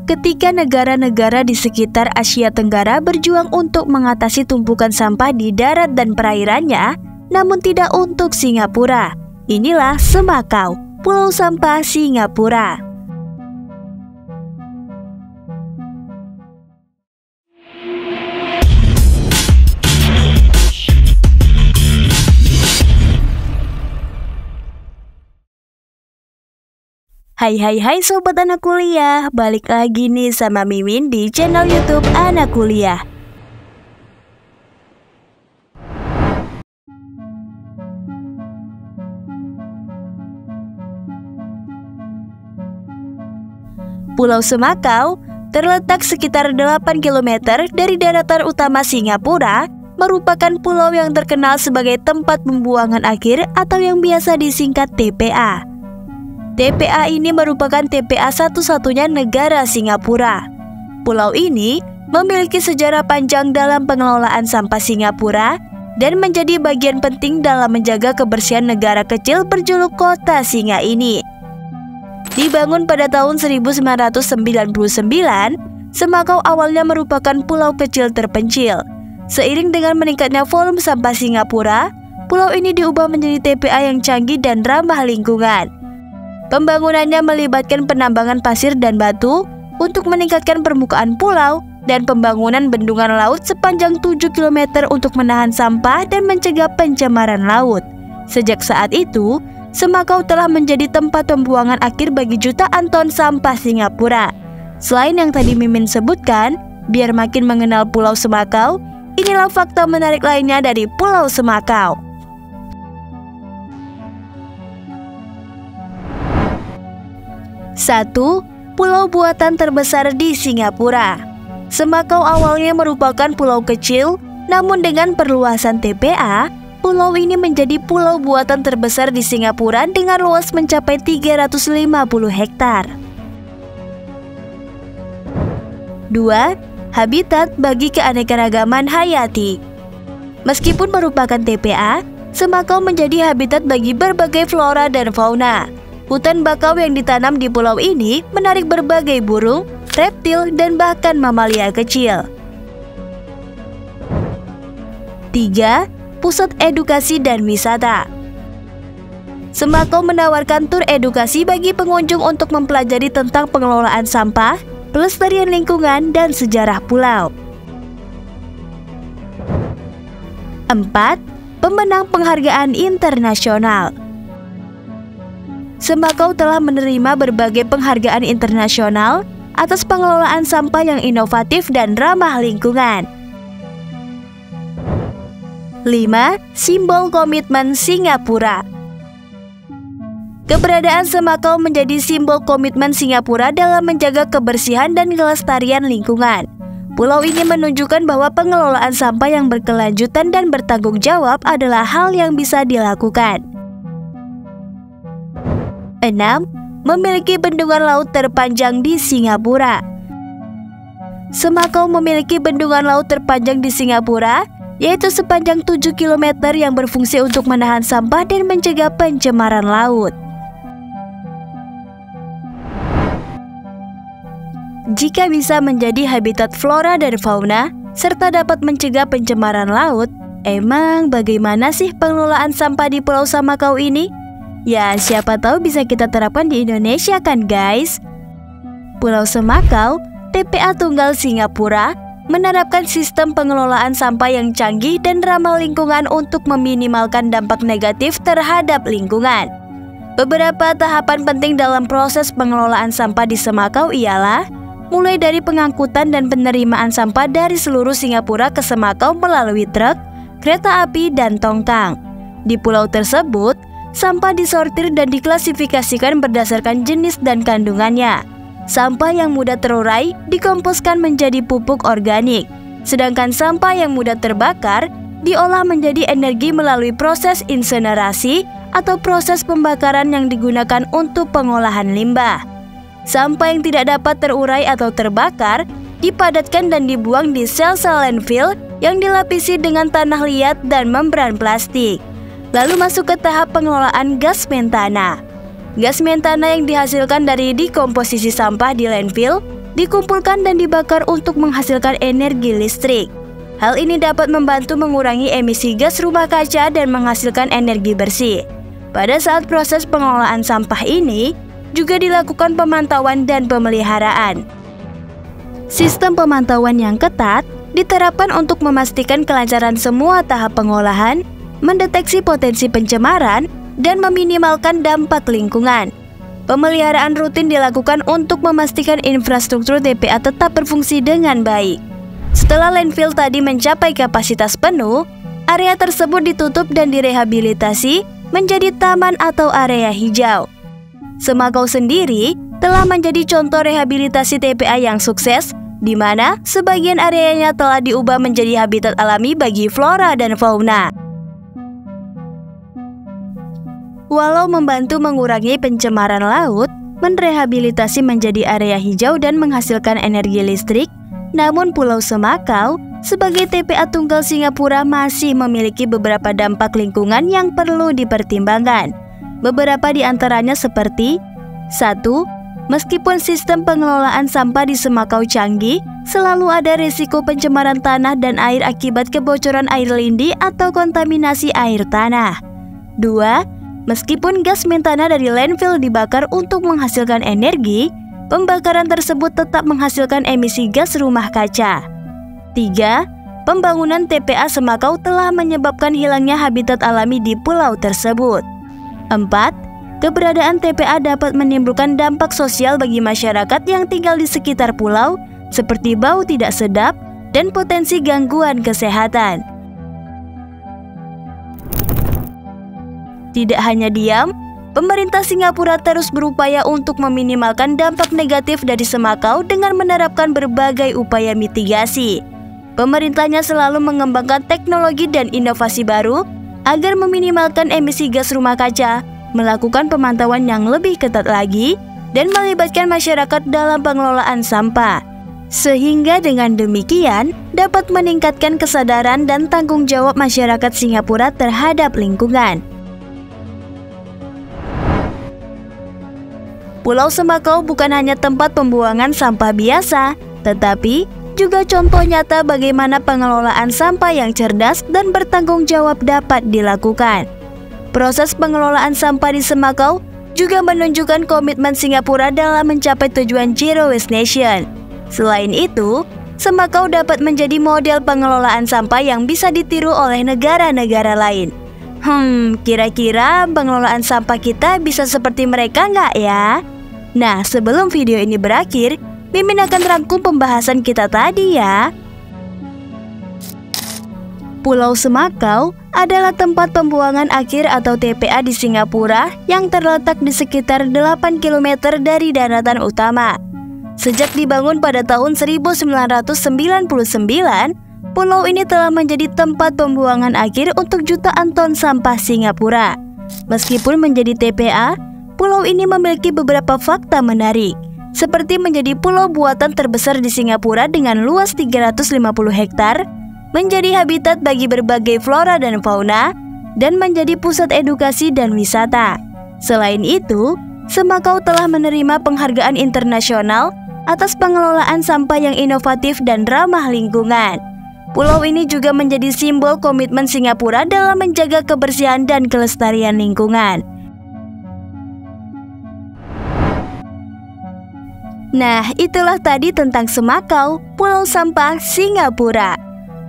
Ketika negara-negara di sekitar Asia Tenggara berjuang untuk mengatasi tumpukan sampah di darat dan perairannya, namun tidak untuk Singapura. Inilah Semakau, Pulau Sampah Singapura. Hai sobat anak kuliah, balik lagi nih sama Mimin di channel YouTube Anak Kuliah. Pulau Semakau terletak sekitar 8 km dari daratan utama Singapura, merupakan pulau yang terkenal sebagai tempat pembuangan akhir atau yang biasa disingkat TPA. TPA ini merupakan TPA satu-satunya negara Singapura. Pulau ini memiliki sejarah panjang dalam pengelolaan sampah Singapura dan menjadi bagian penting dalam menjaga kebersihan negara kecil berjuluk Kota Singa ini. Dibangun pada tahun 1999, Semakau awalnya merupakan pulau kecil terpencil. Seiring dengan meningkatnya volume sampah Singapura, pulau ini diubah menjadi TPA yang canggih dan ramah lingkungan. Pembangunannya melibatkan penambangan pasir dan batu untuk meningkatkan permukaan pulau dan pembangunan bendungan laut sepanjang 7 km untuk menahan sampah dan mencegah pencemaran laut. Sejak saat itu, Semakau telah menjadi tempat pembuangan akhir bagi jutaan ton sampah Singapura. Selain yang tadi Mimin sebutkan, biar makin mengenal Pulau Semakau, inilah fakta menarik lainnya dari Pulau Semakau. 1. Pulau buatan terbesar di Singapura. Semakau awalnya merupakan pulau kecil, namun dengan perluasan TPA, pulau ini menjadi pulau buatan terbesar di Singapura dengan luas mencapai 350 hektar. 2. Habitat bagi keanekaragaman hayati. Meskipun merupakan TPA, Semakau menjadi habitat bagi berbagai flora dan fauna. Hutan bakau yang ditanam di pulau ini menarik berbagai burung, reptil, dan bahkan mamalia kecil. 3. Pusat edukasi dan wisata. Semakau menawarkan tur edukasi bagi pengunjung untuk mempelajari tentang pengelolaan sampah, pelestarian lingkungan, dan sejarah pulau. 4. Pemenang penghargaan internasional. Semakau telah menerima berbagai penghargaan internasional atas pengelolaan sampah yang inovatif dan ramah lingkungan. 5. Simbol komitmen Singapura. Keberadaan Semakau menjadi simbol komitmen Singapura dalam menjaga kebersihan dan kelestarian lingkungan. Pulau ini menunjukkan bahwa pengelolaan sampah yang berkelanjutan dan bertanggung jawab adalah hal yang bisa dilakukan. 6. Memiliki bendungan laut terpanjang di Singapura. Semakau memiliki bendungan laut terpanjang di Singapura, yaitu sepanjang 7 km yang berfungsi untuk menahan sampah dan mencegah pencemaran laut. Jika bisa menjadi habitat flora dan fauna, serta dapat mencegah pencemaran laut, emang bagaimana sih pengelolaan sampah di Pulau Semakau ini? Ya, siapa tahu bisa kita terapkan di Indonesia kan guys? Pulau Semakau, TPA Tunggal Singapura, menerapkan sistem pengelolaan sampah yang canggih dan ramah lingkungan untuk meminimalkan dampak negatif terhadap lingkungan. Beberapa tahapan penting dalam proses pengelolaan sampah di Semakau ialah mulai dari pengangkutan dan penerimaan sampah dari seluruh Singapura ke Semakau melalui truk, kereta api, dan tongkang. Di pulau tersebut, sampah disortir dan diklasifikasikan berdasarkan jenis dan kandungannya. Sampah yang mudah terurai dikomposkan menjadi pupuk organik, sedangkan sampah yang mudah terbakar diolah menjadi energi melalui proses insenerasi atau proses pembakaran yang digunakan untuk pengolahan limbah. Sampah yang tidak dapat terurai atau terbakar dipadatkan dan dibuang di sel-sel landfill yang dilapisi dengan tanah liat dan membran plastik. Lalu masuk ke tahap pengelolaan gas metana. Gas metana yang dihasilkan dari dekomposisi sampah di landfill dikumpulkan dan dibakar untuk menghasilkan energi listrik. Hal ini dapat membantu mengurangi emisi gas rumah kaca dan menghasilkan energi bersih. Pada saat proses pengelolaan sampah ini, juga dilakukan pemantauan dan pemeliharaan. Sistem pemantauan yang ketat diterapkan untuk memastikan kelancaran semua tahap pengolahan, mendeteksi potensi pencemaran, dan meminimalkan dampak lingkungan. Pemeliharaan rutin dilakukan untuk memastikan infrastruktur TPA tetap berfungsi dengan baik. Setelah landfill tadi mencapai kapasitas penuh, area tersebut ditutup dan direhabilitasi menjadi taman atau area hijau. Semakau sendiri telah menjadi contoh rehabilitasi TPA yang sukses, di mana sebagian areanya telah diubah menjadi habitat alami bagi flora dan fauna. Walau membantu mengurangi pencemaran laut, merehabilitasi menjadi area hijau dan menghasilkan energi listrik, namun Pulau Semakau sebagai TPA tunggal Singapura masih memiliki beberapa dampak lingkungan yang perlu dipertimbangkan. Beberapa di antaranya seperti 1. Meskipun sistem pengelolaan sampah di Semakau canggih, selalu ada risiko pencemaran tanah dan air akibat kebocoran air lindi atau kontaminasi air tanah. 2. Meskipun gas metana dari landfill dibakar untuk menghasilkan energi, pembakaran tersebut tetap menghasilkan emisi gas rumah kaca. 3. Pembangunan TPA Semakau telah menyebabkan hilangnya habitat alami di pulau tersebut. 4. Keberadaan TPA dapat menimbulkan dampak sosial bagi masyarakat yang tinggal di sekitar pulau, seperti bau tidak sedap dan potensi gangguan kesehatan. Tidak hanya diam, pemerintah Singapura terus berupaya untuk meminimalkan dampak negatif dari Semakau dengan menerapkan berbagai upaya mitigasi. Pemerintahnya selalu mengembangkan teknologi dan inovasi baru agar meminimalkan emisi gas rumah kaca, melakukan pemantauan yang lebih ketat lagi, dan melibatkan masyarakat dalam pengelolaan sampah. Sehingga dengan demikian dapat meningkatkan kesadaran dan tanggung jawab masyarakat Singapura terhadap lingkungan. Pulau Semakau bukan hanya tempat pembuangan sampah biasa, tetapi juga contoh nyata bagaimana pengelolaan sampah yang cerdas dan bertanggung jawab dapat dilakukan. Proses pengelolaan sampah di Semakau juga menunjukkan komitmen Singapura dalam mencapai tujuan Zero Waste Nation. Selain itu, Semakau dapat menjadi model pengelolaan sampah yang bisa ditiru oleh negara-negara lain. Kira-kira pengelolaan sampah kita bisa seperti mereka nggak ya? Nah, sebelum video ini berakhir, Mimin akan rangkum pembahasan kita tadi ya. Pulau Semakau adalah tempat pembuangan akhir atau TPA di Singapura yang terletak di sekitar 8 km dari daratan utama. Sejak dibangun pada tahun 1999, pulau ini telah menjadi tempat pembuangan akhir untuk jutaan ton sampah Singapura. Meskipun menjadi TPA, pulau ini memiliki beberapa fakta menarik, seperti menjadi pulau buatan terbesar di Singapura dengan luas 350 hektar, menjadi habitat bagi berbagai flora dan fauna, dan menjadi pusat edukasi dan wisata. Selain itu, Semakau telah menerima penghargaan internasional atas pengelolaan sampah yang inovatif dan ramah lingkungan. Pulau ini juga menjadi simbol komitmen Singapura dalam menjaga kebersihan dan kelestarian lingkungan. Nah, itulah tadi tentang Semakau, Pulau Sampah Singapura.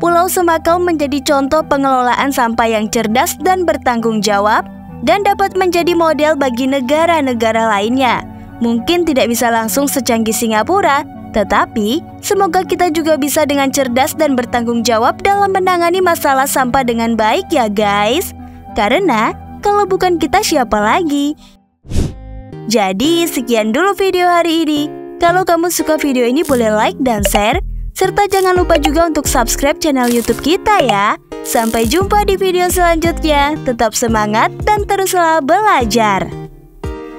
Pulau Semakau menjadi contoh pengelolaan sampah yang cerdas dan bertanggung jawab, dan dapat menjadi model bagi negara-negara lainnya. Mungkin tidak bisa langsung secanggih Singapura, tetapi semoga kita juga bisa dengan cerdas dan bertanggung jawab dalam menangani masalah sampah dengan baik ya guys. Karena kalau bukan kita siapa lagi? Jadi sekian dulu video hari ini. Kalau kamu suka video ini boleh like dan share, serta jangan lupa juga untuk subscribe channel YouTube kita ya. Sampai jumpa di video selanjutnya. Tetap semangat dan teruslah belajar.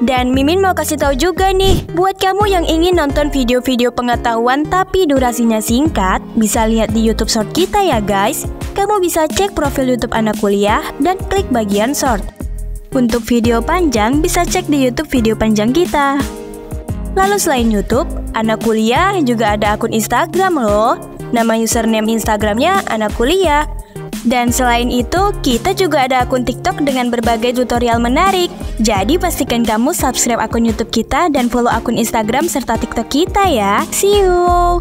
Dan Mimin mau kasih tahu juga nih, buat kamu yang ingin nonton video-video pengetahuan tapi durasinya singkat, bisa lihat di YouTube Short kita ya guys. Kamu bisa cek profil YouTube anak kuliah dan klik bagian Short. Untuk video panjang bisa cek di YouTube video panjang kita. Lalu selain YouTube, anak kuliah juga ada akun Instagram loh. Nama username Instagramnya anak kuliah. Dan selain itu, kita juga ada akun TikTok dengan berbagai tutorial menarik. Jadi pastikan kamu subscribe akun YouTube kita dan follow akun Instagram serta TikTok kita ya. See you!